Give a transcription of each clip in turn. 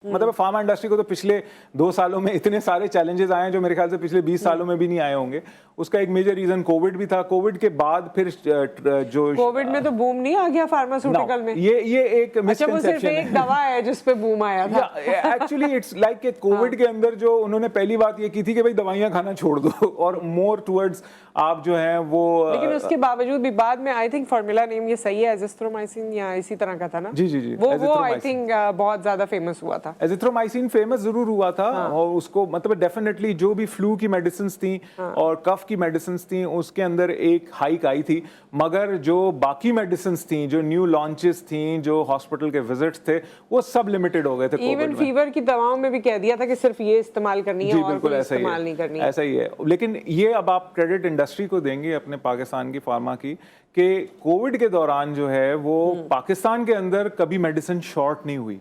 मतलब pharma industry को तो पिछले 2 सालों में इतने सारे चैलेंजेस आए हैं जो मेरे ख्याल से पिछले 20 सालों में भी नहीं आए होंगे। उसका एक मेजर रीजन कोविड भी था। कोविड के बाद फिर जो कोविड में तो बूम नहीं आ गया फार्मास्यूटिकल में। ये एक मिसकंसेप्शन है। एक दवा है जिस पे बूम आया था। एक्चुअली इट्स लाइक कि कोविड के अंदर जो उन्होंने पहली बात ये की थी कि भाई दवाइयां खाना छोड़ दो और मोर टुवर्ड्स आप जो है वो, लेकिन उसके बावजूद भी बाद में आई थिंक फार्मूला नेम ये सही है, एजिथ्रोमाइसिन या इसी तरह का था ना। जी वो आई थिंक बहुत ज्यादा फेमस हुआ था। एजिथ्रोमाइसिन फेमस जरूर हुआ था। और उसको मतलब डेफिनेटली जो भी फ्लू की मेडिसिन थी और कफ की मेडिसिन थी उसके अंदर एक हाइक आई थी, मगर जो बाकी मेडिसिन थी, जो न्यू लॉन्चेस थी, जो हॉस्पिटल के विजिट्स थे, वो सब लिमिटेड हो गए थे। इवन फीवर की दवाओं में भी कह दिया था कि सिर्फ ये इस्तेमाल करनी है और कोई इस्तेमाल नहीं करनी है। ऐसा ही है। लेकिन ये अब आप क्रेडिट इंडस्ट्री को देंगे अपने पाकिस्तान की फार्मा की कि कोविड के दौरान जो है वो पाकिस्तान के अंदर कभी मेडिसिन शॉर्ट नहीं हुई,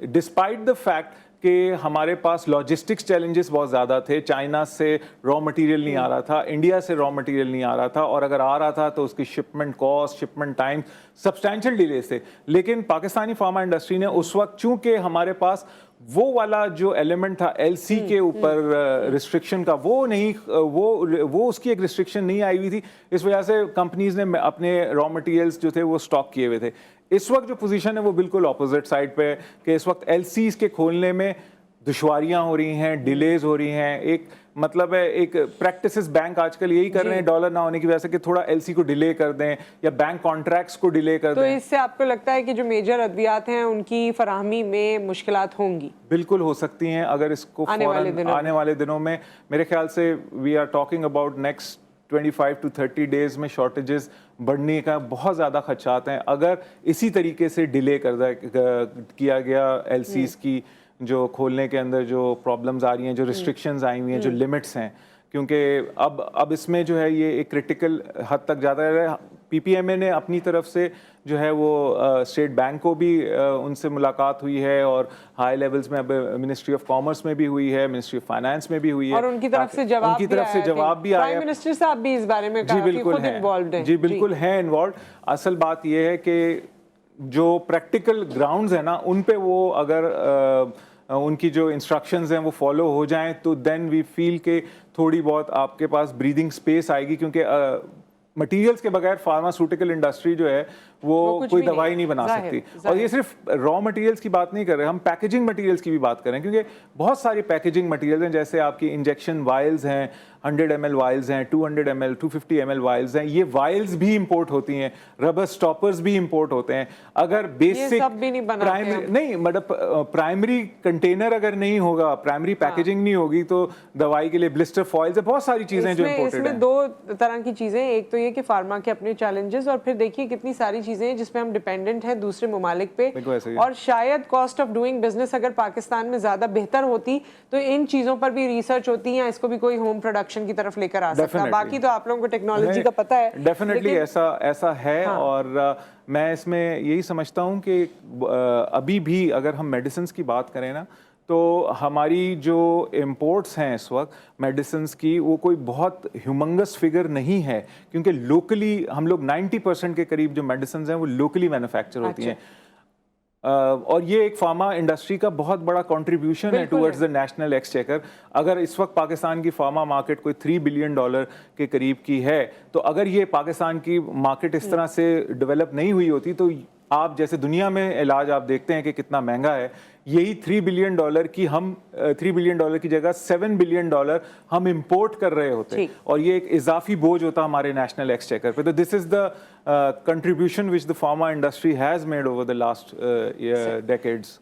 डिस्पाइट द फैक्ट कि हमारे पास लॉजिस्टिक्स चैलेंजेस बहुत ज़्यादा थे। चाइना से रॉ मटेरियल नहीं आ रहा था, इंडिया से रॉ मटेरियल नहीं आ रहा था, और अगर आ रहा था तो उसकी shipment cost, shipment time substantial delay थे। लेकिन पाकिस्तानी फार्मा इंडस्ट्री ने उस वक्त, चूंकि हमारे पास वो वाला जो एलिमेंट था एलसी के ऊपर रिस्ट्रिक्शन का, वो नहीं, वो उसकी एक रिस्ट्रिक्शन नहीं आई हुई थी। इस वजह से कंपनीज ने अपने रॉ मटेरियल्स जो थे वो स्टॉक किए हुए थे। इस वक्त जो पोजीशन है वो बिल्कुल ऑपोजिट साइड पे है कि इस वक्त एलसीज के खोलने में दुश्वारियां हो रही हैं, डिलेज हो रही हैं। एक मतलब है, एक प्रैक्टिसेस बैंक आजकल यही कर रहे हैं डॉलर ना होने की वजह से कि थोड़ा एलसी को डिले कर दें या बैंक कॉन्ट्रैक्ट्स को डिले कर दें। तो इससे आपको लगता है कि जो मेजर अद्वियात हैं उनकी फराहमी में मुश्किलात होंगी? बिल्कुल हो सकती हैं अगर इसको आने वाले दिनों में मेरे ख्याल से we are talking about next 25 to 30 days में शॉर्टेजेस बढ़ने का बहुत ज़्यादा खदशात हैं अगर इसी तरीके से डिले किया गया एलसीज की जो खोलने के अंदर जो प्रॉब्लम्स आ रही हैं, जो रिस्ट्रिक्शंस आई हुई हैं, जो लिमिट्स हैं। क्योंकि अब इसमें जो है ये एक क्रिटिकल हद तक ज़्यादा है। पीपीएमए ने अपनी तरफ से जो है वो स्टेट बैंक को भी उनसे मुलाकात हुई है और हाई लेवल्स में अब मिनिस्ट्री ऑफ कॉमर्स में भी हुई है, मिनिस्ट्री ऑफ फाइनेंस में भी हुई है, और उनकी तरफ से जवाब भी आया। प्राइम मिनिस्टर साहब भी इस बारे में जी बिल्कुल है, जी बिल्कुल है इन्वॉल्व। असल बात ये है कि जो प्रैक्टिकल ग्राउंड्स है ना, उन पे वो अगर उनकी जो इंस्ट्रक्शंस हैं वो फॉलो हो जाएं तो देन वी फील के थोड़ी बहुत आपके पास ब्रीदिंग स्पेस आएगी। क्योंकि मटेरियल्स के बगैर फार्मास्यूटिकल इंडस्ट्री जो है वो कोई दवाई नहीं बना सकती। और ये सिर्फ रॉ मटेरियल्स की बात नहीं कर रहे, हम पैकेजिंग मटेरियल्स की भी बात कर रहे हैं। क्योंकि बहुत सारी पैकेजिंग मटेरियल्स हैं, जैसे आपकी इंजेक्शन वायल्स हैं, 100 ml वायल्स हैं, 200 ml 250 ml वायल्स हैं, ये वायल्स भी इंपोर्ट होती हैं, रबर स्टॉपर्स भी इंपोर्ट होते हैं। अगर बेसिक प्राइमरी कंटेनर अगर नहीं होगा, प्राइमरी पैकेजिंग नहीं होगी तो दवाई के लिए ब्लिस्टर फॉइल्स है, बहुत सारी चीजें जो इंपोर्टेड हैं। इसमें दो तरह की चीजें, एक तो ये कि फार्मा के अपने चैलेंजेस, और फिर देखिए कितनी सारी चीजें हैं जिसमें हम डिपेंडेंट हैं दूसरे ममालिक पे। और शायद कॉस्ट ऑफ डूइंग बिजनेस अगर पाकिस्तान में ज्यादा बेहतर होती तो इन चीजों पर भी रिसर्च होती है, इसको भी कोई होम प्रोडक्शन की तरफ लेकर आ सकता है। बाकी तो आप लोगों को टेक्नोलॉजी का पता है। डेफिनेटली ऐसा है। हाँ। और मैं इसमें यही समझता हूँ कि अभी भी अगर हम मेडिसिन की बात करें ना, तो हमारी जो इंपोर्ट्स हैं इस वक्त मेडिसिन्स की, वो कोई बहुत ह्यूमंगस फिगर नहीं है। क्योंकि लोकली हम लोग 90% के करीब जो मेडिसिन्स हैं वो लोकली मैन्युफैक्चर होती हैं। और ये एक फार्मा इंडस्ट्री का बहुत बड़ा कंट्रीब्यूशन है टुवर्ड्स द नेशनल एक्सचेकर। अगर इस वक्त पाकिस्तान की फार्मा मार्केट कोई $3 बिलियन के करीब की है, तो अगर ये पाकिस्तान की मार्केट इस तरह से डेवलप नहीं हुई होती तो आप जैसे दुनिया में इलाज आप देखते हैं कि कितना महंगा है, यही $3 बिलियन की हम $3 बिलियन की जगह $7 बिलियन हम इंपोर्ट कर रहे होते, और ये एक इजाफी बोझ होता हमारे नेशनल एक्सचेकर पे। तो this is the contribution which the pharma industry has made over the last decades.